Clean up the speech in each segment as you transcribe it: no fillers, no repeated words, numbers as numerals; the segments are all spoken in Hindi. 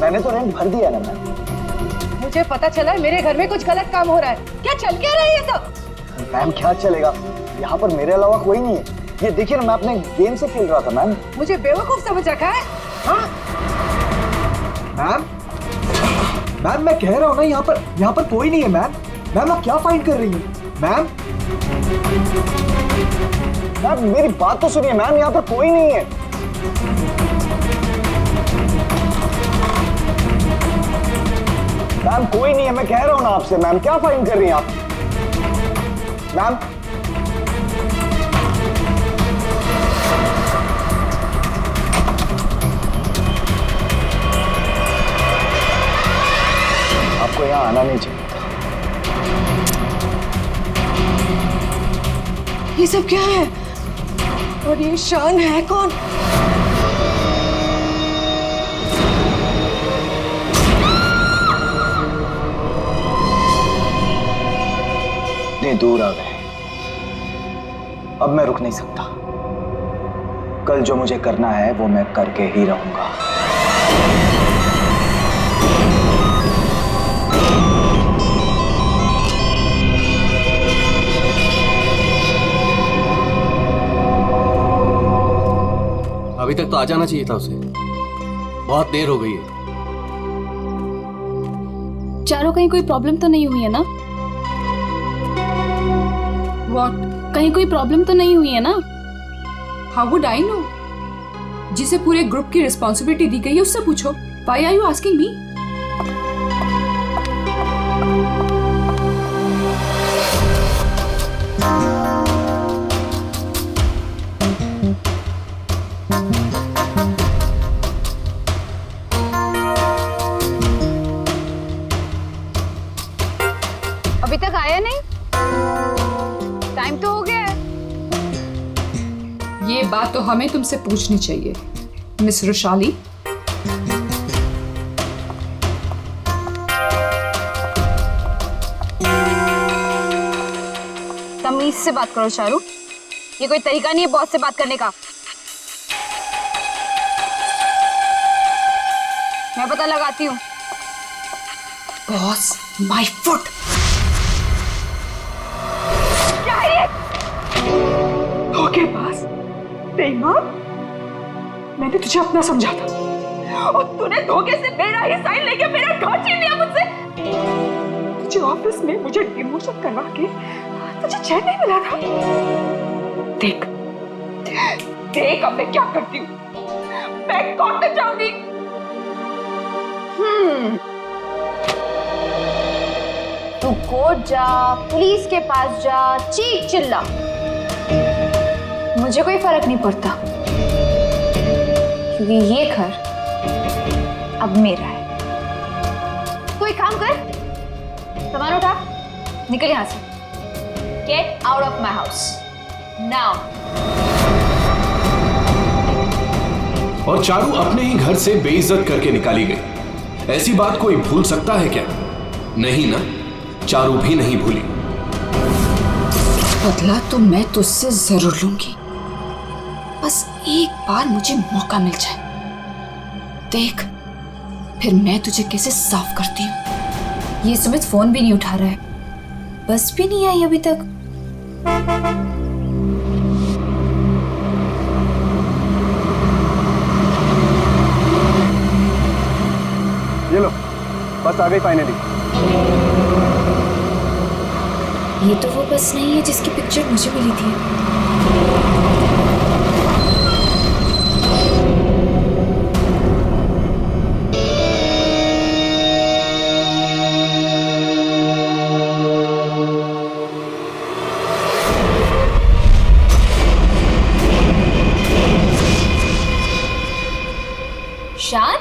मैंने तो रेंट भर दिया ना मैम। मुझे पता चला है मेरे घर में कुछ गलत काम हो रहा है। क्या चल क्या रहा है ये सब? मैम क्या चलेगा, यहाँ पर मेरे अलावा कोई नहीं है। ये देखिए ना, मैं अपने गेम से खेल रहा था मैम। मुझे बेवकूफ समझ रखा है? हाँ? मैम मैम मैं कह रहा हूँ ना, यहाँ पर कोई नहीं है मैम। मैम आप क्या फाइंड कर रही हैं? मैम मैम मेरी बात तो सुनिए मैम, यहाँ पर कोई नहीं है। मैम कोई नहीं है, मैं कह रहा हूँ ना आपसे। मैम क्या फाइंड कर रही हैं आप? मैम आपको यहाँ आना नहीं चाहिए था। ये सब क्या है? और ये शान है कौन? इतने दूर आ गए, अब मैं रुक नहीं सकता। कल जो मुझे करना है वो मैं करके ही रहूंगा। अभी तक तो आ जाना चाहिए था उसे, बहुत देर हो गई है। चारों कहीं कोई प्रॉब्लम तो नहीं हुई है ना? What? कहीं कोई प्रॉब्लम तो नहीं हुई है ना? How would I know? जिसे पूरे ग्रुप की रिस्पॉन्सिबिलिटी दी गई है उससे पूछो। Why are you asking me? अभी तक आया नहीं? टाइम तो हो गया है। ये बात तो हमें तुमसे पूछनी चाहिए, मिस रुशाली। तमीज से बात करो चारू, ये कोई तरीका नहीं है बॉस से बात करने का। मैं पता लगाती हूँ। Boss, my foot. क्या है ये? धोखेबाज, बेईमान। मैंने तुझे अपना समझा था और तूने धोखे से मेरा ही साइन लेके मेरा घर छीन लिया मुझसे। तुझे ऑफिस में मुझे डिमोशन करवा के तुझे चैन नहीं मिला था। देख देख अब मैं क्या करती हूँ। मैं कोर्ट तक जाऊंगी। तू कोर्ट जा, पुलिस के पास जा, चीख चिल्ला, मुझे कोई फर्क नहीं पड़ता, क्योंकि ये घर अब मेरा है। कोई काम कर, सामान उठा, निकल यहां से। Get out of my house now. और चारू अपने ही घर से बेइज्जत करके निकाली गई। ऐसी बात कोई भूल सकता है क्या? नहीं ना, चारू भी नहीं भूली। बदला तो मैं तुझसे जरूर लूंगी, बस एक बार मुझे मौका मिल जाए। देख फिर मैं तुझे कैसे साफ करती हूँ। ये सुमित फोन भी नहीं उठा रहा है, बस भी नहीं आई अभी तक। ये लो, बस आ गई फाइनली। ये तो वो बस नहीं है जिसकी पिक्चर मुझे मिली थी। शान,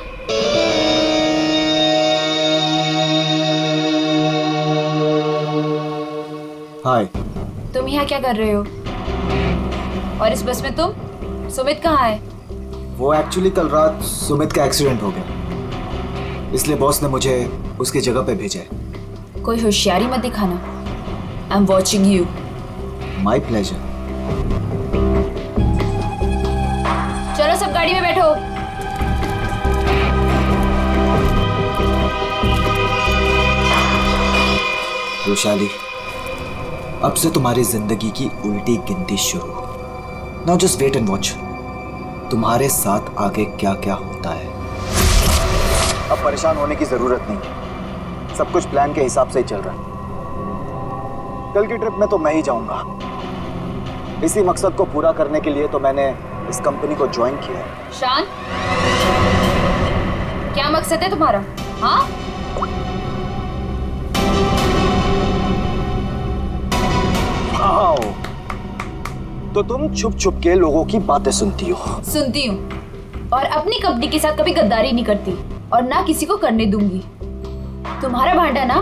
हाय। तुम यहाँ क्या कर रहे हो? और इस बस में तुम? सुमित कहाँ है? वो एक्चुअली कल रात सुमित का एक्सीडेंट हो गया, इसलिए बॉस ने मुझे उसकी जगह पे भेजा है। कोई होशियारी मत दिखाना। I am watching you. My pleasure. चलो सब गाड़ी में बैठो। वैशाली, अब से तुम्हारी जिंदगी की उल्टी गिनती शुरू। Now just wait and watch तुम्हारे साथ आगे क्या क्या होता है। अब परेशान होने की जरूरत नहीं है, सब कुछ प्लान के हिसाब से ही चल रहा है। कल की ट्रिप में तो मैं ही जाऊंगा। इसी मकसद को पूरा करने के लिए तो मैंने इस कंपनी को ज्वाइन किया है। शान, क्या मकसद है तुम्हारा? हाँ, वाओ, तो तुम छुप छुप के लोगों की बातें सुनती हो। सुनती हूँ, और अपनी कंपनी के साथ कभी गद्दारी नहीं करती और ना किसी को करने दूंगी। तुम्हारा भांडा ना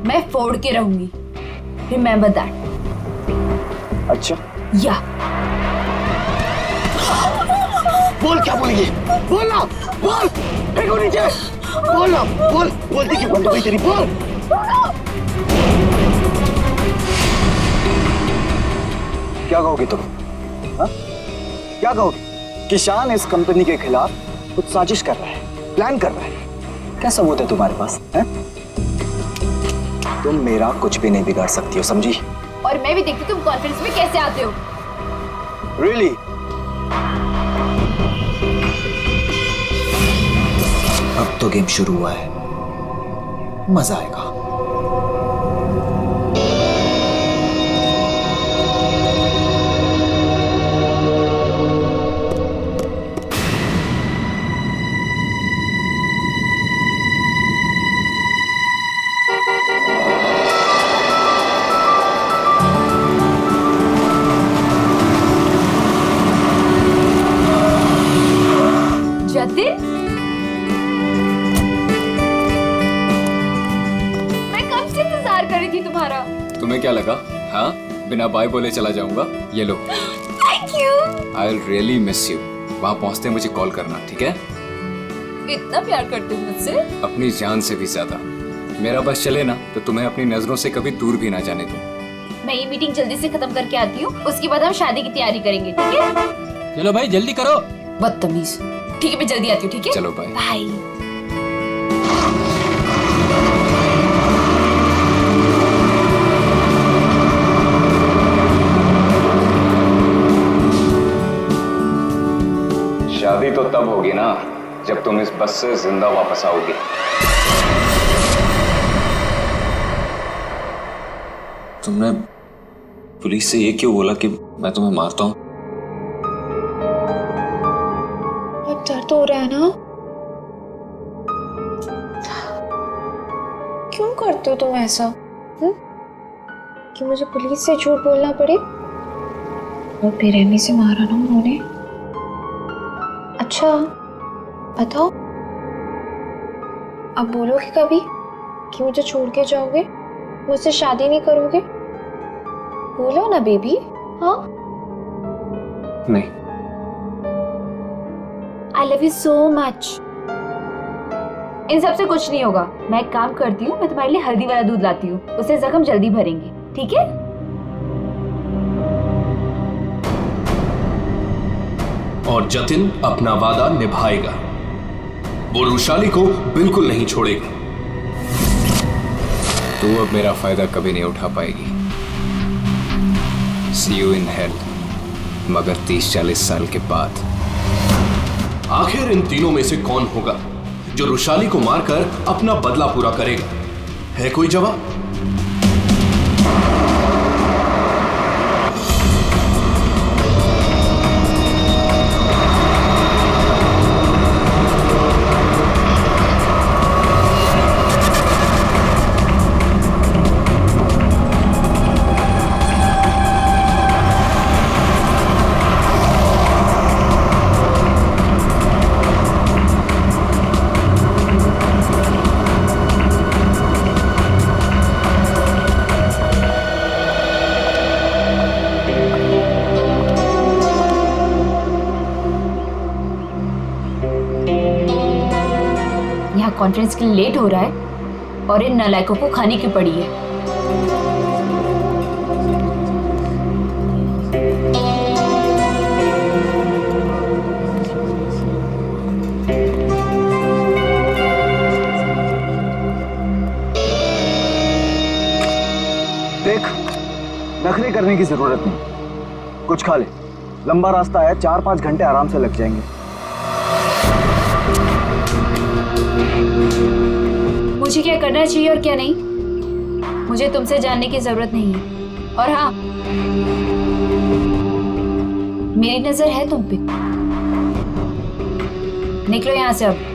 मैं फोड़ के रहूंगी। Remember that. अच्छा, या बोल क्या बोलेगी? बोल ना, बोल। फेंको नीचे, बोल ना, बोल। बोलती क्यों बंद हो गई तेरी? बोल। क्या कहोगी तुम? हाँ? क्या कहोगी? कि शान इस कंपनी के खिलाफ कुछ साजिश कर रहा है, प्लान कर रहा है। क्या सबूत है तुम्हारे पास? है? तुम मेरा कुछ भी नहीं बिगाड़ सकती हो, समझी? और मैं भी देखती तुम कॉन्फ्रेंस में कैसे आते हो। Really? अब तो गेम शुरू हुआ है, मजा आएगा। जतिन, मैं कब से इंतजार कर रही थी तुम्हारा। तुम्हें क्या लगा? हाँ, बिना बाय बोले चला जाऊंगा? ये लो। Thank you. I will really miss you. वहाँ पहुँचते मुझे कॉल करना, ठीक है? इतना प्यार करते हो मुझसे? अपनी जान से भी ज्यादा। मेरा बस चले ना तो तुम्हें अपनी नजरों से कभी दूर भी ना जाने दूं। मैं ये मीटिंग जल्दी से खत्म करके आती हूँ, उसके बाद हम शादी की तैयारी करेंगे, ठीक है? चलो भाई जल्दी करो। बदतमीज। ठीक है, मैं जल्दी आती हूँ, ठीक है? चलो बाय। बाय। शादी तो तब होगी ना जब तुम इस बस से जिंदा वापस आओगे। तुमने पुलिस से ये क्यों बोला कि मैं तुम्हें मारता हूँ? बहुत दर्द हो रहा है ना? क्यों करते हो तुम ऐसा? कि मुझे पुलिस से झूठ बोलना पड़े? और बेरहमी से मारा ना उन्होंने। अच्छा बताओ, अब बोलोगे कभी कि मुझे छोड़ के जाओगे, मुझसे शादी नहीं करोगे? बोलो ना बेबी। हाँ, नहीं। I love you so much. इन सब से कुछ नहीं होगा। मैं एक काम करती हूँ, मैं तुम्हारे लिए हल्दी वाला दूध लाती हूँ, उससे जख्म जल्दी भरेंगे, ठीक है? और जतिन अपना वादा निभाएगा। वो रुशाली को बिल्कुल नहीं छोड़ेगा। तू अब मेरा फायदा कभी नहीं उठा पाएगी। See you in hell, मगर 30-40 साल के बाद। आखिर इन तीनों में से कौन होगा जो रुशाली को मारकर अपना बदला पूरा करेगा? है कोई जवाब? कॉन्फ्रेंस के लिए लेट हो रहा है और इन नालायकों को खाने की पड़ी है। नखरे करने की जरूरत नहीं, कुछ खा ले। लंबा रास्ता है, 4-5 घंटे आराम से लग जाएंगे। मुझे क्या करना चाहिए और क्या नहीं, मुझे तुमसे जानने की जरूरत नहीं है। और हाँ, मेरी नजर है तुम पे। निकलो यहां से अब।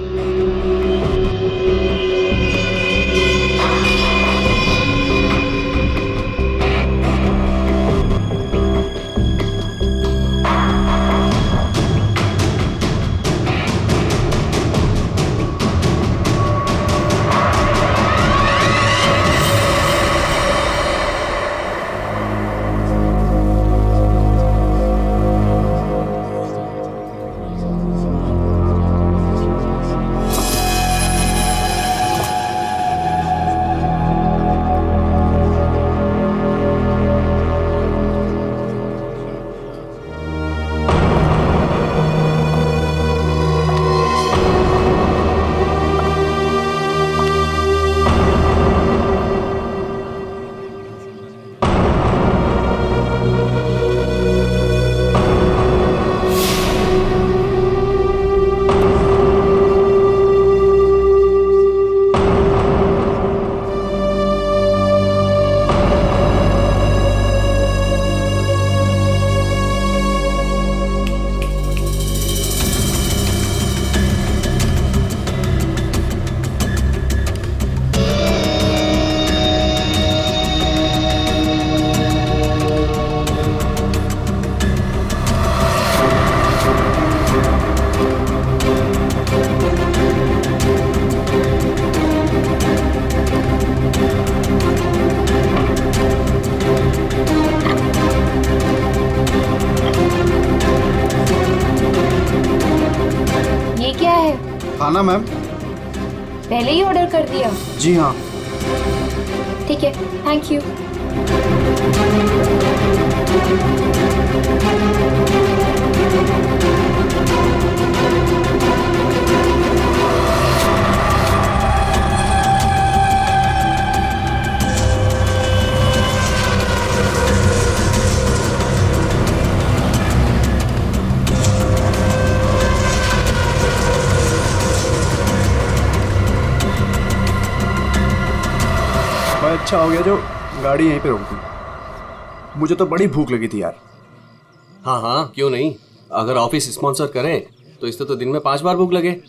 खाना मैम? पहले ही ऑर्डर कर दिया? जी हाँ। ठीक है, थैंक यू। अच्छा हो गया जो गाड़ी यहीं पे रोक दी, मुझे तो बड़ी भूख लगी थी यार। हाँ हाँ, क्यों नहीं। अगर ऑफिस स्पॉन्सर करे तो इससे तो दिन में 5 बार भूख लगे।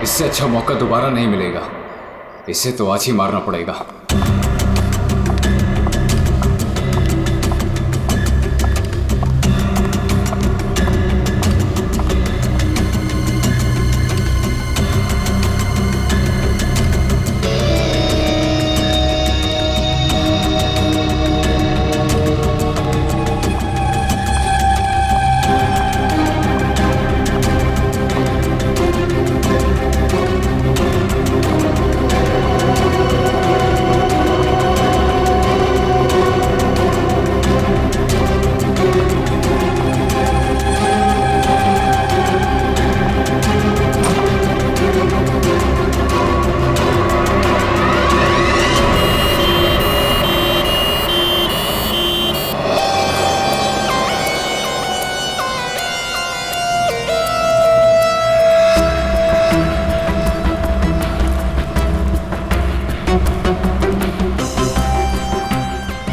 इससे अच्छा मौका दोबारा नहीं मिलेगा, इसे तो आज ही मारना पड़ेगा।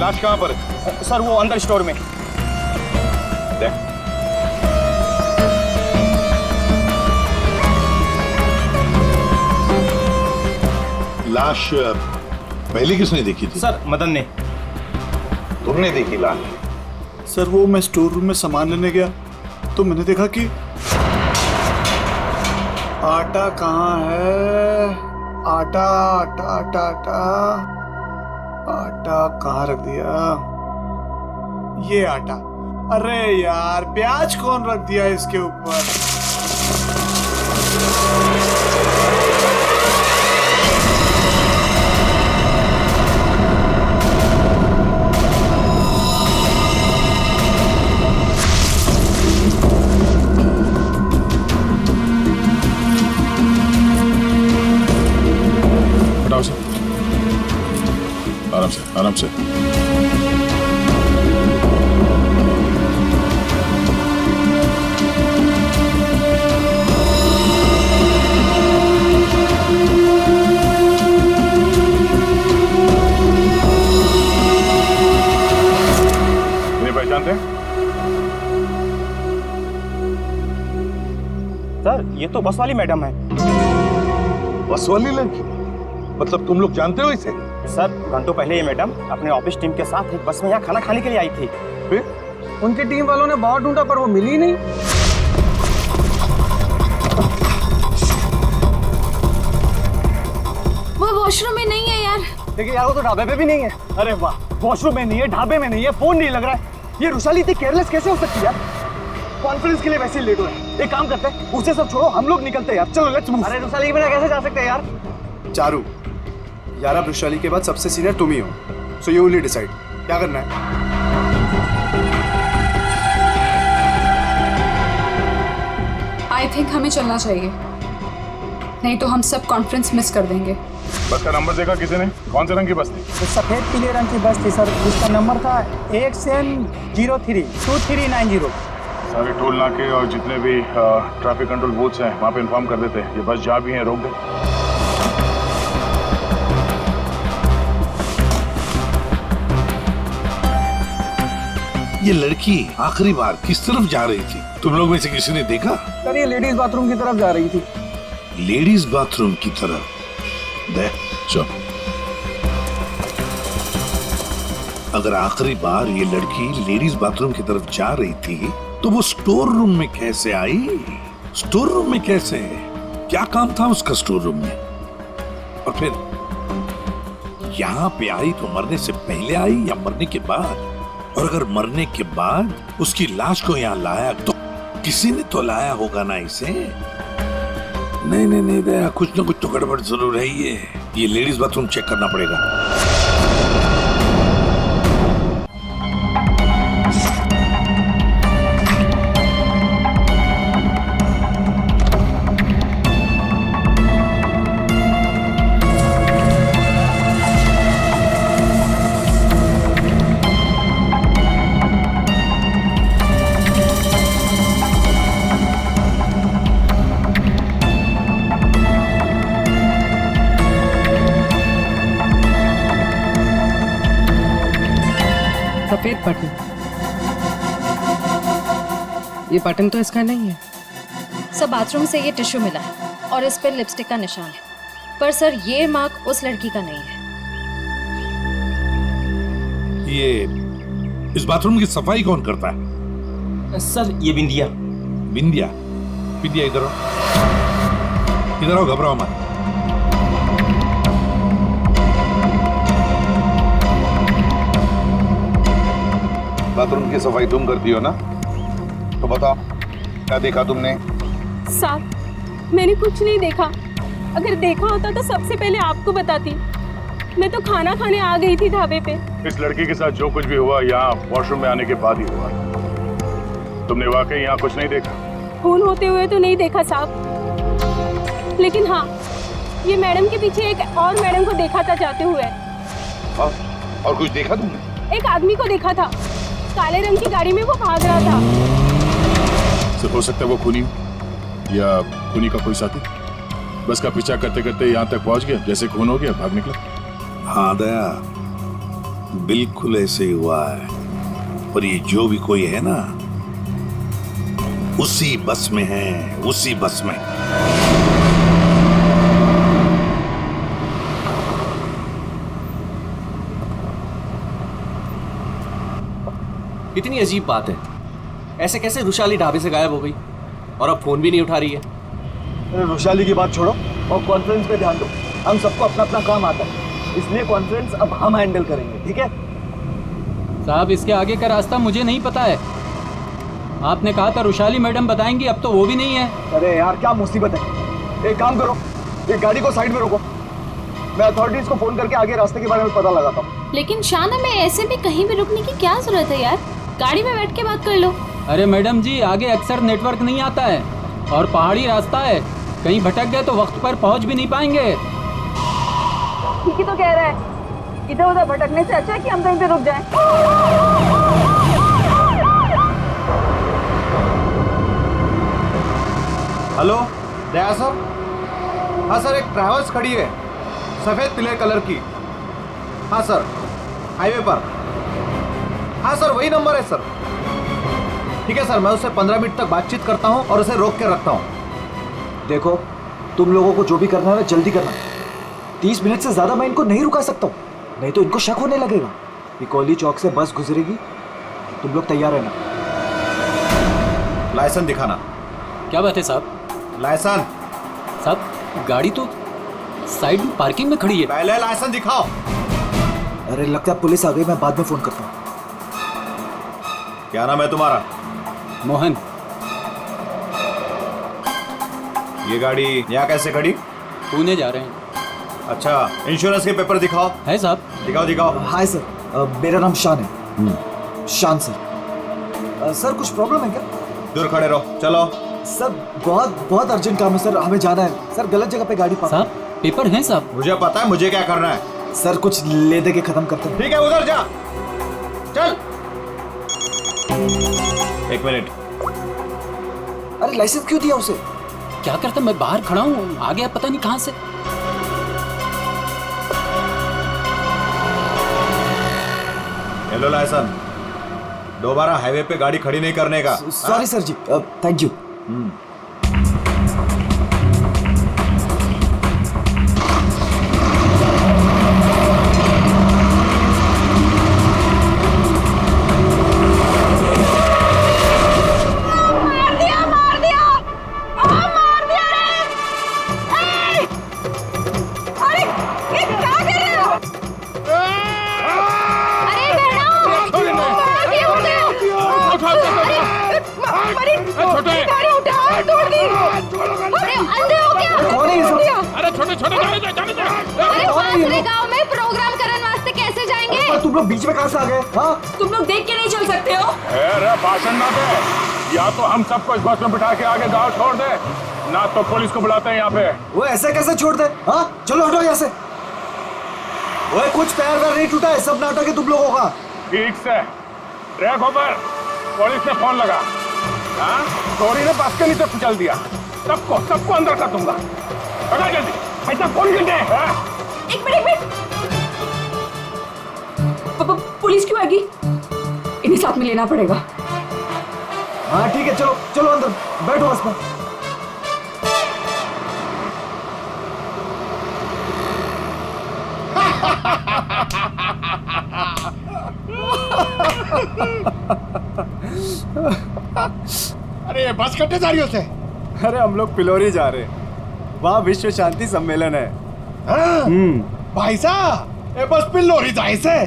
लाश कहाँ पर है? सर वो अंदर स्टोर में। देख। लाश पहले किसने देखी थी? सर मदन ने। तुमने देखी लाश? सर वो मैं स्टोर रूम में सामान लेने गया तो मैंने देखा कि आटा कहाँ है? आटा आटा आटा आटा आटा कहाँ रख दिया? ये आटा। अरे यार प्याज कौन रख दिया इसके ऊपर? आराम से, आराम से। इन्हें पहचानते हैं? सर ये तो बस वाली मैडम है। बस वाली लड़की? मतलब तुम लोग जानते हो इसे? सर घंटों पहले ये मैडम अपने ऑफिस टीम के साथ एक बस में यहाँ खाना खाने के लिए आई थी। फिर उनकी टीम वालों ने बहुत ढूंढा पर वो मिली ही नहीं। वो वॉशरूम में नहीं है यार। देखिए यार वो तो ढाबे पे भी नहीं है। अरे वाह, वॉशरूम में नहीं है, ढाबे में नहीं है, फोन नहीं लग रहा है। ये रुशाली इतनी केयरलेस कैसे हो सकती है यार? कॉन्फ्रेंस के लिए वैसे ही लेट हो रहे हैं। एक काम करते हैं, उसे सब छोड़ो, हम लोग निकलते हैं यार। चलो लेट्स मूव। अरे रुशाली के बिना कैसे जा सकते हैं यार? चारू यार, अब वैशाली के बाद सबसे सीनियर तुम ही हो, सो यू विल डिसाइड क्या करना है। आई थिंक हमें चलना चाहिए, नहीं तो हम सब कॉन्फ्रेंस मिस कर देंगे। बस का नंबर देखा किसी ने? कौन से रंग की बस थी? सफेद पीले रंग की बस थी सर, जिसका नंबर था XN032390। सारे टोल नाके और जितने भी ट्रैफिक कंट्रोल बूथ्स हैं वहाँ पे इन्फॉर्म कर देते हैं। ये बस जहाँ भी है रोक दे। ये लड़की आखिरी बार किस तरफ जा रही थी? तुम लोग में से किसी ने देखा? सर ये लेडीज बाथरूम की तरफ जा रही थी। लेडीज बाथरूम की तरफ? देख चल, अगर आखिरी बार ये लड़की लेडीज बाथरूम की तरफ जा रही थी तो वो स्टोर रूम में कैसे आई? स्टोर रूम में कैसे? क्या काम था उसका स्टोर रूम में? और फिर यहाँ पे आई तो मरने से पहले आई या मरने के बाद? और अगर मरने के बाद उसकी लाश को यहाँ लाया तो किसी ने तो लाया होगा ना इसे? नहीं नहीं नहीं दया, कुछ ना कुछ तो गड़बड़ जरूर है। ये लेडीज बाथरूम चेक करना पड़ेगा। सफेद बटन, ये बटन तो इसका नहीं है। सर बाथरूम से ये टिश्यू मिला है और इस पर लिपस्टिक का निशान है, पर सर ये मार्क उस लड़की का नहीं है। ये इस बाथरूम की सफाई कौन करता है? सर ये बिंदिया। बिंदिया? बिंदिया इधर आओ, इधर आओ, घबराओ मत। बाथरूम की सफाई तुम करती हो ना? तो बताओ क्या देखा तुमने? साहब मैंने कुछ नहीं देखा। अगर देखा होता तो सबसे पहले आपको बताती। मैं तो खाना खाने आ गई थी ढाबे पे। इस लड़की के साथ जो कुछ भी हुआ यहाँ वॉशरूम में आने के बाद ही हुआ। तुमने वाकई यहाँ कुछ नहीं देखा? खून होते हुए तो नहीं देखा साहब, लेकिन हाँ ये मैडम के पीछे एक और मैडम को देखा था जाते हुए। और कुछ देखा तुमने? एक आदमी को देखा था, काले रंग की गाड़ी में वो भाग रहा था। सिर्फ हो सकता है वो खूनी या खूनी का कोई साथी बस का पीछा करते करते यहाँ तक पहुँच गया, जैसे खून हो गया भाग निकला। हाँ दया, बिल्कुल ऐसे ही हुआ है। और ये जो भी कोई है ना, उसी बस में है, उसी बस में। कितनी अजीब बात है, ऐसे कैसे रुशाली ढाबे से गायब हो गई और अब फोन भी नहीं उठा रही है। अरे रुशाली की बात छोड़ो और कॉन्फ्रेंस पे ध्यान दो। हम सबको अपना अपना काम आता है, इसलिए कॉन्फ्रेंस अब हम हैंडल करेंगे, ठीक है? साहब इसके आगे का रास्ता मुझे नहीं पता है। आपने कहा था रुशाली मैडम बताएंगी, अब तो वो भी नहीं है। अरे यार क्या मुसीबत है। एक काम करो, एक गाड़ी को साइड में रोको, मैं अथॉरिटीज को फोन करके आगे रास्ते के बारे में पता लगाता हूँ। लेकिन शान, हमें ऐसे भी कहीं भी रुकने की क्या जरूरत है यार, गाड़ी में बैठ के बात कर लो। अरे मैडम जी, आगे अक्सर नेटवर्क नहीं आता है और पहाड़ी रास्ता है, कहीं भटक गए तो वक्त पर पहुंच भी नहीं पाएंगे। ठीक ही तो कह रहा है, इधर उधर भटकने से अच्छा है कि हम कहीं पे रुक जाएं। हेलो दया सर। हाँ सर, एक ट्रैवल्स खड़ी है सफेद पीले कलर की। हाँ सर, हाईवे पर। हाँ सर, वही नंबर है सर। ठीक है सर, मैं उससे 15 मिनट तक बातचीत करता हूँ और उसे रोक के रखता हूँ। देखो, तुम लोगों को जो भी करना है ना जल्दी करना। 30 मिनट से ज्यादा मैं इनको नहीं रुका सकता हूँ, नहीं तो इनको शक होने लगेगा। पिकोली चौक से बस गुजरेगी, तुम लोग तैयार रहना। लाइसेंस दिखाना। क्या बात है साहब? लाइसेंस साहब, गाड़ी तो साइड में पार्किंग में खड़ी है। पहले लाइसेंस दिखाओ। अरे लगता है पुलिस आ गई, मैं बाद में फोन करता हूँ। क्या नाम है तुम्हारा? मोहन। ये गाड़ी यहाँ कैसे खड़ी? पुणे जा रहे हैं। अच्छा, इंश्योरेंस के पेपर दिखाओ। है साहब। दिखाओ दिखाओ। हाय सर, मेरा नाम शान है। शान सर। सर कुछ प्रॉब्लम है क्या? दूर खड़े रहो, चलो। सर बहुत अर्जेंट काम है सर, हमें जाना है। सर गलत जगह पे गाड़ी पार्क। साहब पेपर हैं साहब। मुझे पता है मुझे क्या करना है। सर कुछ ले दे के खत्म करते हैं। ठीक है, उधर जा, चल। 1 मिनट। अरे लाइसेंस क्यों दिया उसे? क्या करता, मैं बाहर खड़ा हूँ, आ गया पता नहीं कहाँ से। हेलो लाइसेंस, दोबारा हाईवे पे गाड़ी खड़ी नहीं करने का। Sorry sir ji, thank you. तुम लोग बीच में कहां से आ गए? हाँ, तुम लोग देख के नहीं चल सकते हो? अरे भाषण ना दे, या तो हम सबको इस बस में बिठा के आगे गाँव छोड़ दे, ना तो पुलिस को बुलाते हैं यहाँ पे। वो ऐसे कैसे छोड़ दे? हाँ चलो हटो यहाँ से। वो कुछ पैर वैर नहीं टूटा है, सब नाटक है तुम लोगों का। ठीक से ट्रैक ऊपर, पुलिस ने फोन लगा। हाँ, चोरी ने बस के नीचे कुचल दिया, सबको अंदर कर दूंगा। पकड़ जल्दी, ऐसा फोन कर दे। एक मिनट। पुलिस क्यों आएगी? इन्हें साथ में लेना पड़ेगा। हाँ ठीक है, चलो चलो अंदर बैठो बस में। अरे ये बस कट्टे जा रही हो से? अरे हम लोग पिलोरी जा रहे हैं, वहाँ विश्व शांति सम्मेलन है। भाई साहब, ये बस पिलोरी जाए से?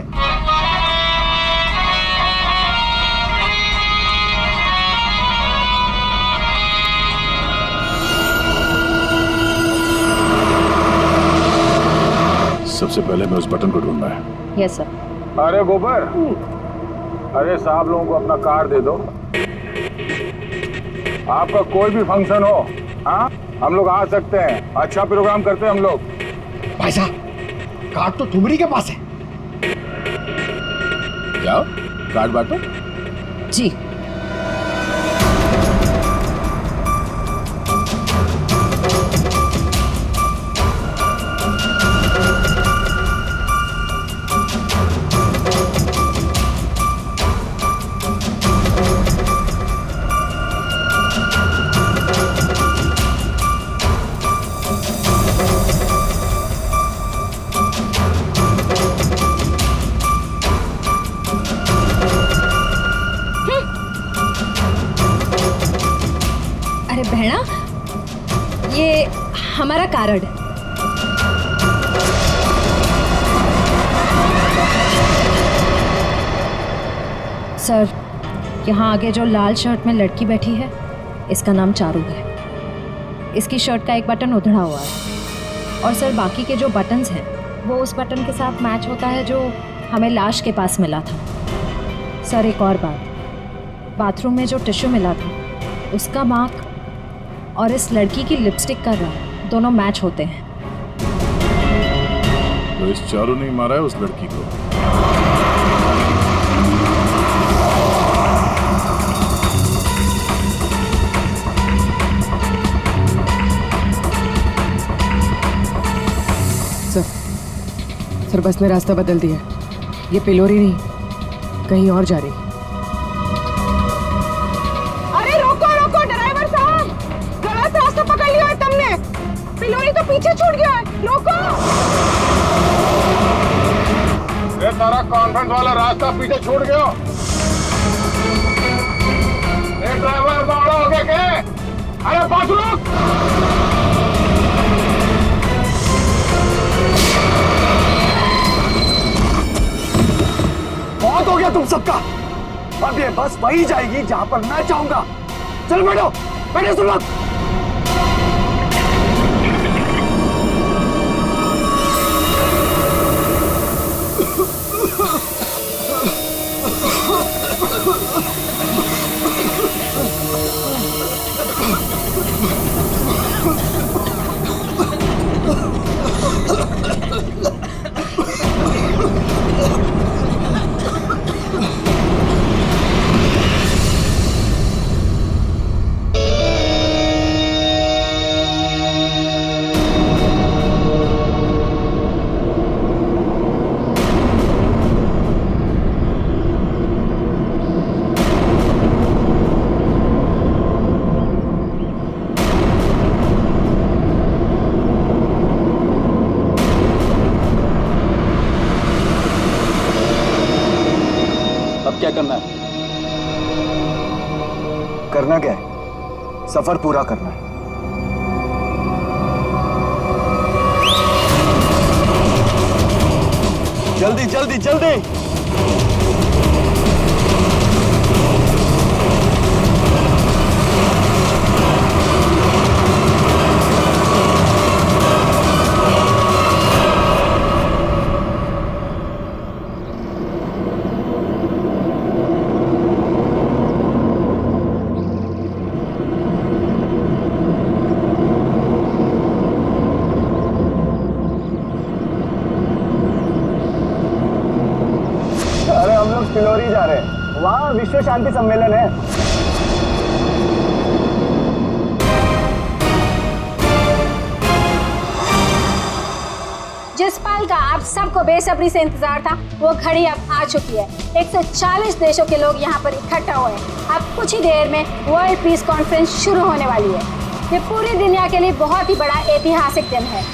सबसे पहले मैं उस बटन को ढूंढना है। Yes sir. अरे गोबर, अरे साहब लोगों को अपना कार्ड दे दो। आपका कोई भी फंक्शन हो, हाँ हम लोग आ सकते हैं, अच्छा प्रोग्राम करते हैं हम लोग। भाई साहब, कार्ड तो ठुमरी के पास है। जाओ कार्ड बांटो। जी। हमारा कार्ड। सर, यहाँ आगे जो लाल शर्ट में लड़की बैठी है, इसका नाम चारू है। इसकी शर्ट का एक बटन उधड़ा हुआ है और सर बाकी के जो बटन्स हैं वो उस बटन के साथ मैच होता है जो हमें लाश के पास मिला था। सर एक और बात, बाथरूम में जो टिश्यू मिला था उसका मार्क और इस लड़की की लिपस्टिक का रंग दोनों मैच होते हैं। तो इस चारू ने मारा है उस लड़की को। सर बस ने रास्ता बदल दिया। ये पिलोरी नहीं, कहीं और जा रही। अरे रोको रोको ड्राइवर साहब, गलत रास्ता पकड़ लिया है तुमने। पिलोरी तो पीछे छूट गया है, रोको। ये तारा कॉन्वेंट वाला रास्ता पीछे छूट गया। ये ड्राइवर बावड़ा हो गया क्या? अरे बात रुक। बहुत हो गया तुम सबका। अब ये बस वही जाएगी जहां पर मैं चाहूंगा। चल बैठो, बैठो तुम लोग। क्या करना है? करना क्या है? सफर पूरा करना है। जल्दी जल्दी जल्दी। पिलोरी जा रहे हैं, वहाँ विश्व शांति सम्मेलन है। जिस पल का आप सबको बेसब्री से इंतजार था वो घड़ी अब आ चुकी है। 140 देशों के लोग यहाँ पर इकट्ठा हुए हैं। अब कुछ ही देर में वर्ल्ड पीस कॉन्फ्रेंस शुरू होने वाली है। ये पूरी दुनिया के लिए बहुत ही बड़ा ऐतिहासिक दिन है।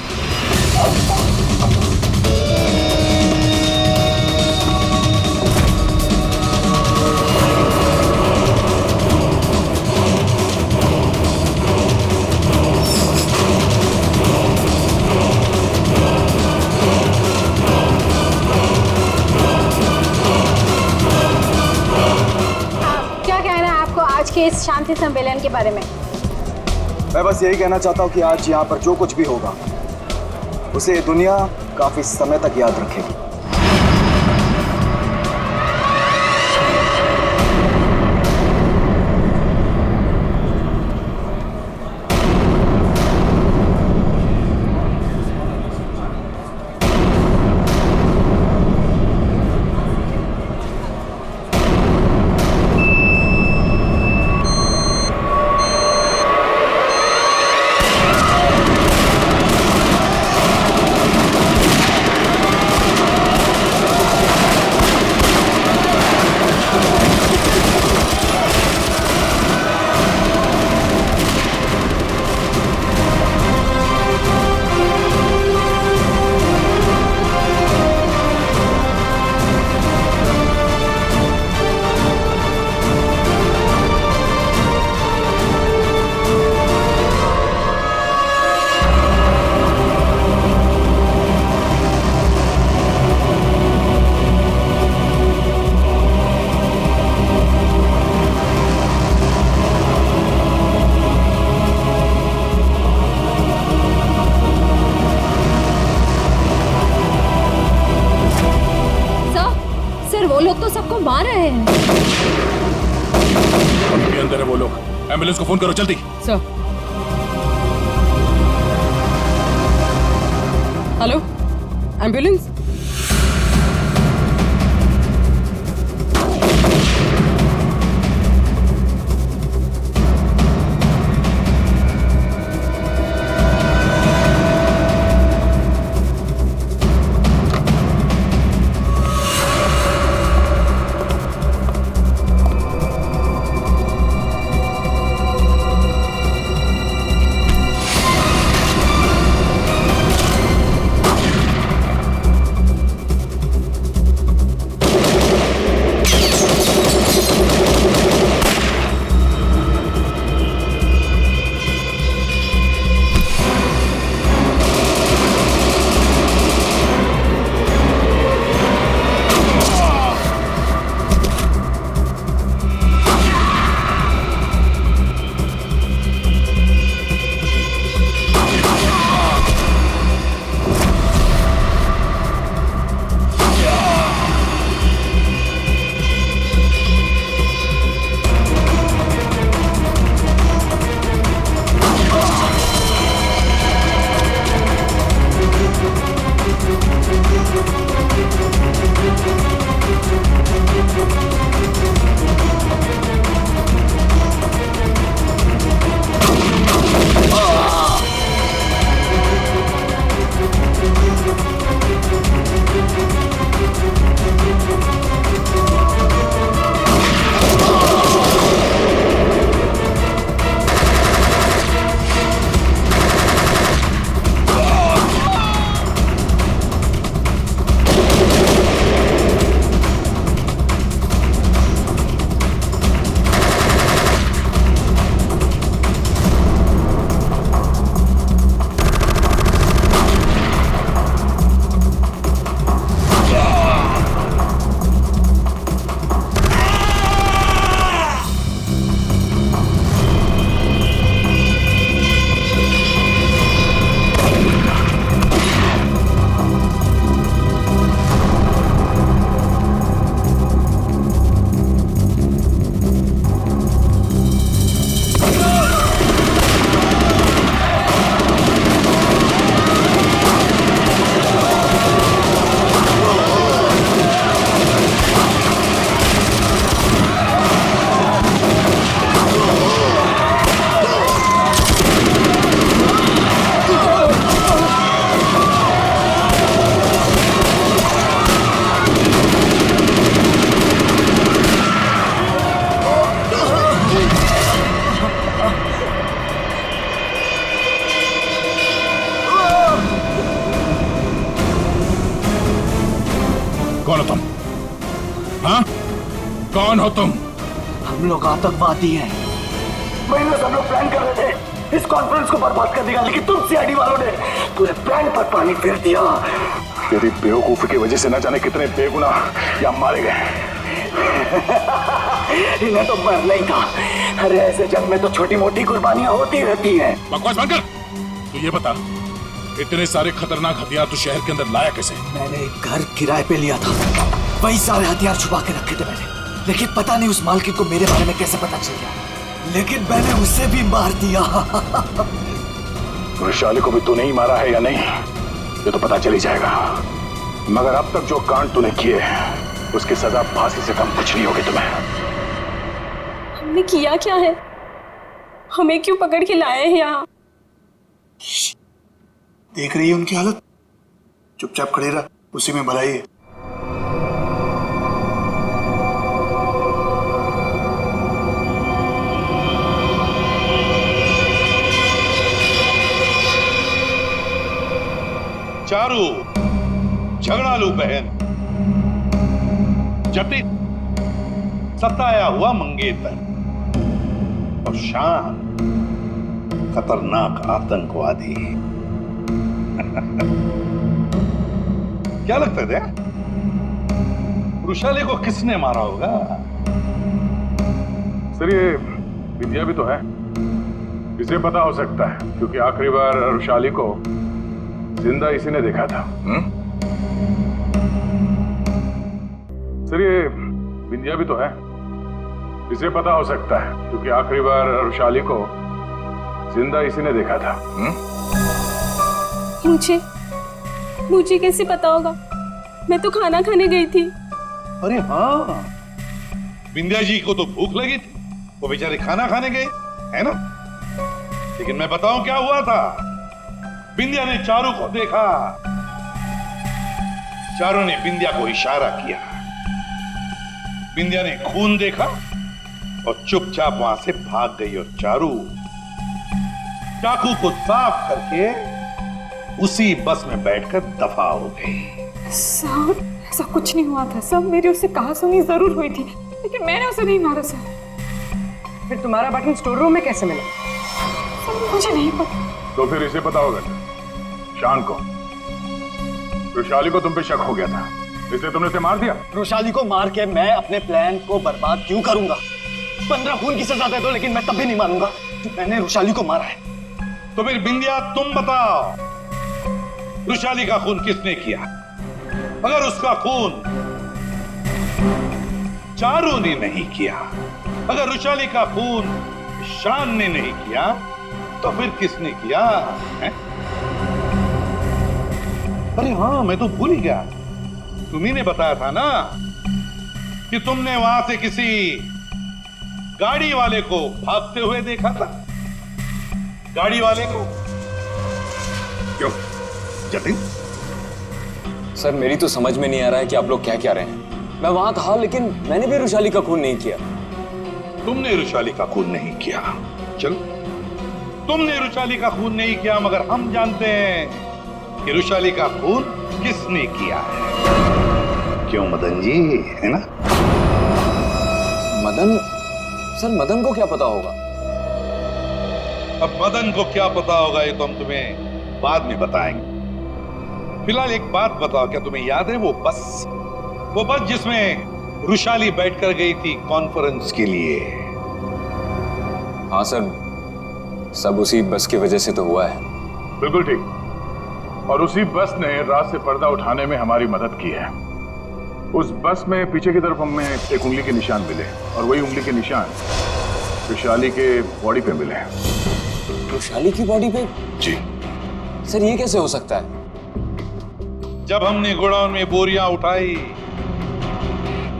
इस शांति सम्मेलन के बारे में मैं बस यही कहना चाहता हूँ कि आज यहाँ पर जो कुछ भी होगा उसे दुनिया काफी समय तक याद रखेगी। वो लोग तो सबको मार रहे हैं। अभी अंदर है वो लोग। एम्बुलेंस को फोन करो जल्दी। सर। Hello, ambulance. कौन हो तुम? हाँ? कौन हो तुम? हम लोग आतंकवादी हैं। महीनों से हम लोग प्लान कर रहे थे इस कॉन्फ्रेंस को बर्बाद कर देगा, लेकिन तुम सीआईडी वालों ने पूरे प्लान पर पानी फेर दिया। तेरी बेवकूफी की वजह से न जाने कितने बेगुनाह या मारे गए। इन्हें तो मरना ही था। अरे ऐसे जंग में तो छोटी मोटी कुर्बानियां होती रहती हैं। बकवास बंद कर। तू ये बता, इतने सारे खतरनाक हथियार तू शहर के अंदर लाया कैसे? मैंने एक घर किराए पे लिया था, वही सारे हथियार छुपा के रखे थे मैंने। लेकिन पता नहीं उस मालकिन को मेरे बारे में कैसे पता चल गया, लेकिन मैंने उसे भी मार दिया। वैशाली को भी तूने ही मारा है या नहीं, ये तो पता चल ही जाएगा। मगर अब तक जो कांड तूने किए उसकी सजा फांसी से कम कुछ नहीं होगी तुम्हें। हमने किया क्या है? हमें क्यों पकड़ के लाए हैं यहाँ? देख रही है उनकी हालत, चुपचाप खड़े रहा, उसी में भलाई है। चारू, झगड़ालू बहन, जटिल सताया हुआ मंगेतर और शान खतरनाक आतंकवादी। क्या लगता है वृषाली को किसने मारा होगा? सर ये विद्या भी तो है, इसे पता हो सकता है क्योंकि आखिरी बार वृषाली को जिंदा इसी ने देखा था। सर ये बिंदिया भी तो है, इसे पता हो सकता है क्योंकि आखिरी बार रुशाली को जिंदा इसी ने देखा था। मुझे कैसे पता होगा? मैं तो खाना खाने गई थी। अरे हाँ, बिंदिया जी को तो भूख लगी थी, वो बेचारे खाना खाने गए, है ना? लेकिन मैं बताऊं क्या हुआ था। बिंदिया ने चारू को देखा, चारू ने बिंदिया को इशारा किया, बिंदिया ने खून देखा और चुपचाप वहां से भाग गई और चारू चाकू को साफ करके उसी बस में बैठकर दफा हो गई। सर ऐसा कुछ नहीं हुआ था सर, मेरी उससे कहासुनी जरूर हुई थी लेकिन मैंने उसे नहीं मारा सर। फिर तुम्हारा बटन स्टोर रूम में कैसे मिला? सर मुझे नहीं पता। तो फिर इसे पता होगा शान को, रुशाली को तुम पे शक हो गया था इसलिए तुमने उसे मार दिया। रुशाली को मार के मैं अपने प्लान को बर्बाद क्यों करूंगा? 15 खून की सजा दे दो लेकिन मैं तब भी नहीं मानूंगा कि मैंने रुशाली को मारा है। तो फिर बिंदिया तुम बताओ, रुशाली का खून किसने किया? अगर उसका खून चारू ने नहीं किया, अगर रुशाली का खून शान ने नहीं किया, तो फिर किसने किया है? अरे हाँ, मैं तो भूल ही गया, तुम्ही ने बताया था ना कि तुमने वहां से किसी गाड़ी वाले को भागते हुए देखा था। गाड़ी वाले को क्यों जतिन? सर मेरी तो समझ में नहीं आ रहा है कि आप लोग क्या कह रहे हैं। मैं वहां था लेकिन मैंने भी रुशाली का खून नहीं किया। तुमने रुशाली का खून नहीं किया, चलो तुमने रुशाली का खून नहीं किया, मगर हम जानते हैं कि रुशाली का खून किसने किया है। क्यों मदन जी, है ना? मदन? सर मदन को क्या पता होगा? अब मदन को क्या पता होगा ये तो हम तुम्हें बाद में बताएंगे। फिलहाल एक बात बताओ, क्या तुम्हें याद है वो बस जिसमें रुशाली बैठकर गई थी कॉन्फ्रेंस के लिए? हाँ सर, सब उसी बस की वजह से तो हुआ है। बिल्कुल ठीक, और उसी बस ने रात से पर्दा उठाने में हमारी मदद की है। उस बस में पीछे की तरफ हमें एक उंगली के निशान मिले और वही उंगली के निशान रुशाली के बॉडी पे मिले। रुशाली की बॉडी पे? जी सर, ये कैसे हो सकता है? जब हमने गोडाउन में बोरियां उठाई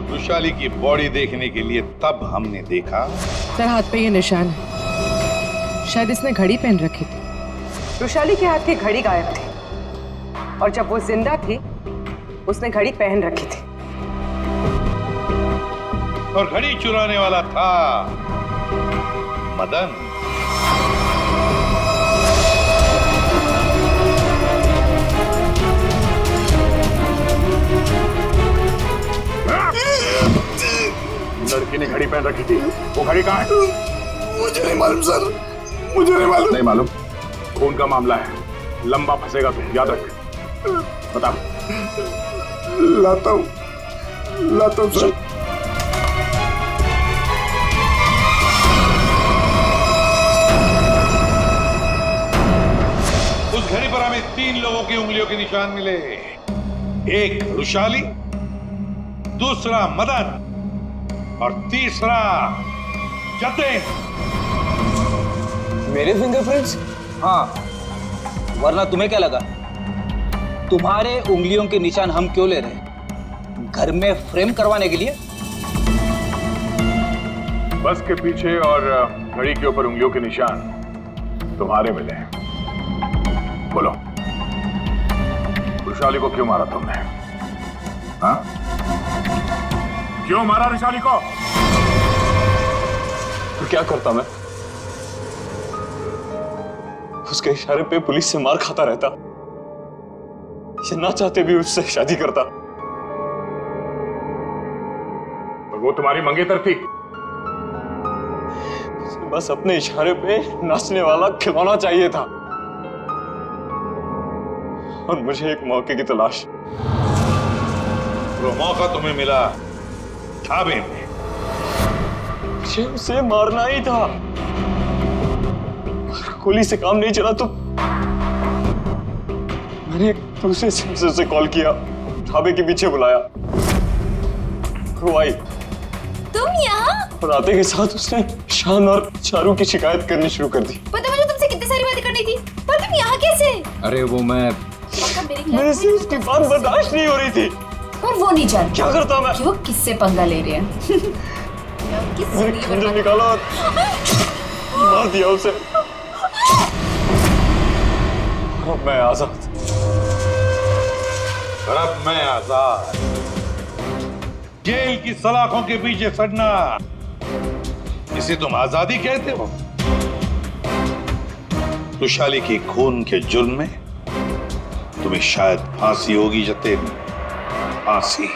रुशाली की बॉडी देखने के लिए, तब हमने देखा। सर हाथ पे ये निशान है, शायद इसने घड़ी पहन रखी थी। रुशाली के हाथ की घड़ी गायब थी और जब वो जिंदा थी उसने घड़ी पहन रखी थी। और घड़ी चुराने वाला था मदन। लड़की ने घड़ी पहन रखी थी, वो घड़ी कहाँ है? मुझे नहीं मालूम सर, मुझे नहीं मालूम। नहीं मालूम? खून का मामला है, लंबा फंसेगा तो याद रख। बता। लाता हूँ सर। उस घड़ी पर हमें 3 लोगों की उंगलियों के निशान मिले। एक रुशाली, दूसरा मदन और तीसरा जतिन। मेरे फिंगरप्रिंट्स? हाँ, वरना तुम्हें क्या लगा तुम्हारे उंगलियों के निशान हम क्यों ले रहे हैं? घर में फ्रेम करवाने के लिए? बस के पीछे और घड़ी के ऊपर उंगलियों के निशान तुम्हारे मिले हैं। बोलो, रुशाली को क्यों मारा तुमने? हाँ? क्यों मारा रुशाली को? तो क्या करता मैं? उसके इशारे पे पुलिस से मार खाता रहता, या ना चाहते भी उससे शादी करता। और वो तुम्हारी मंगेतर थी? बस अपने इशारे पे नाचने वाला खिलौना चाहिए था और मुझे एक मौके की तलाश। वो मौका तुम्हें मिला ढाबे में। मुझे उसे मारना ही था। गोली से काम नहीं चला तो मैंने एक दूसरे से कॉल किया, ढाबे के पीछे बुलाया। वो आई तुम यहाँ? और आते के साथ उसने शान और चारू की शिकायत करनी शुरू कर दी। पता मुझे तुमसे कितनी सारी बातें करनी थी, पर तुम यहाँ कैसे? अरे वो मैं मेरे से उसकी बात बर्दाश्त नहीं हो रही थी। और वो नहीं जानता क्या करता मैं कि वो किससे पंगा ले रहे हैं। मैंने खंजर निकाला और मार दिया उसे। अब मैं आजाद। और अब मैं आजाद। जेल की सलाखों के पीछे सड़ना, इसे तुम आजादी कहते हो? रुशाली के खून के जुर्म में तुम्हें शायद फांसी होगी जतेन, फांसी।